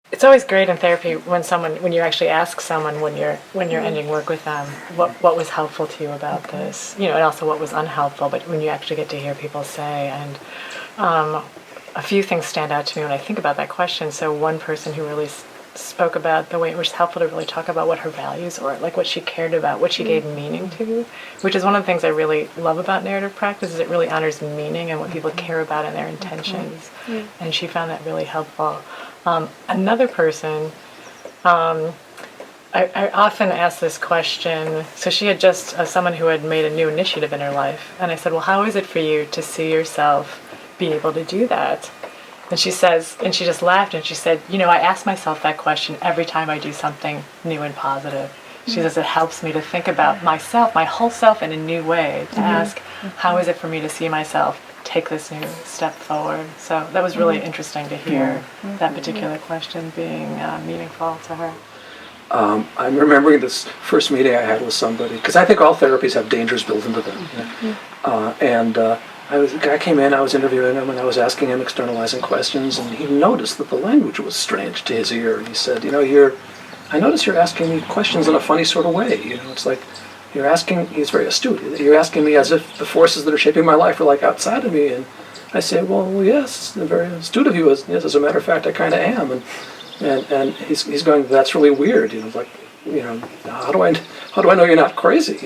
It's always great in therapy when you actually ask someone when you're ending work with them, what was helpful to you about this, and also what was unhelpful. But when you actually get to hear people say, and a few things stand out to me when I think about that question. So one person who really spoke about the way it was helpful to really talk about what her values were, like what she cared about, what she gave meaning to, which is one of the things I really love about narrative practice, is it really honors meaning and what people care about and their intentions. And she found that really helpful. Another person, I often ask this question. So she had just someone who had made a new initiative in her life, and I said, well, how is it for you to see yourself be able to do that? And she says, and she just laughed, and she said, I ask myself that question every time I do something new and positive. She says it helps me to think about myself, my whole self, in a new way, to ask, how is it for me to see myself take this new step forward? So that was really interesting to hear that particular question being meaningful to her. I'm remembering this first meeting I had with somebody, because I think all therapies have dangers built into them. A guy came in, I was interviewing him, and I was asking him externalizing questions, and he noticed that the language was strange to his ear. And he said, I notice you're asking me questions in a funny sort of way. It's like you're asking, he's very astute, you're asking me as if the forces that are shaping my life are like outside of me. And I say, well, yes, very astute of you. Yes, as a matter of fact, I kind of am. And he's going, that's really weird. How do I know you're not crazy?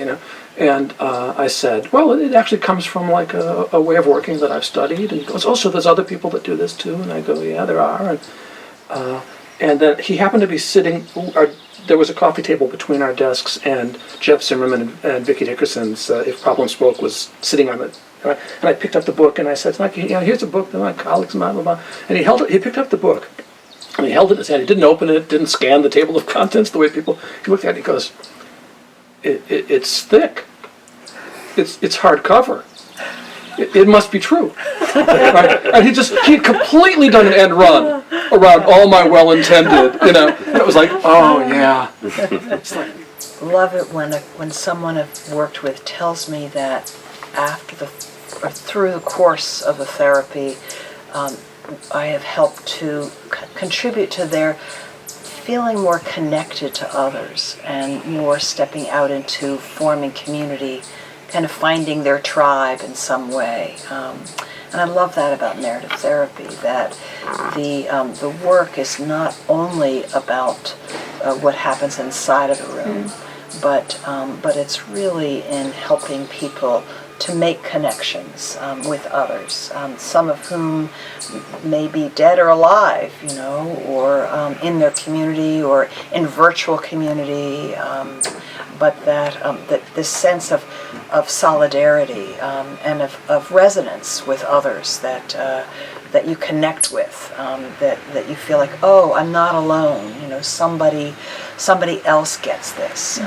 And I said, well, it actually comes from like a way of working that I've studied. And he goes, oh, so there's other people that do this too? And I go, yeah, there are. And then he happened to be sitting, there was a coffee table between our desks, and Jeff Zimmerman and Vicki Dickerson's If Problems Spoke was sitting on it. And I picked up the book, and I said, here's a book that my colleagues, blah, blah, blah. And he picked up the book, and he held it in his hand. He didn't open it, didn't scan the table of contents the way people, he looked at it, and he goes, it's thick. It's hardcover. It must be true. Right? And he'd completely done an end run around all my well-intended, and it was like, oh yeah. It's like, love it when someone I've worked with tells me that through the course of the therapy, I have helped to contribute to their feeling more connected to others and more stepping out into forming community, kind of finding their tribe in some way. And I love that about narrative therapy, that the work is not only about what happens inside of the room, but it's really in helping people to make connections with others, some of whom may be dead or alive, or in their community or in virtual community, but that this sense of solidarity and of resonance with others that you connect with, that you feel like, oh, I'm not alone. Somebody else gets this.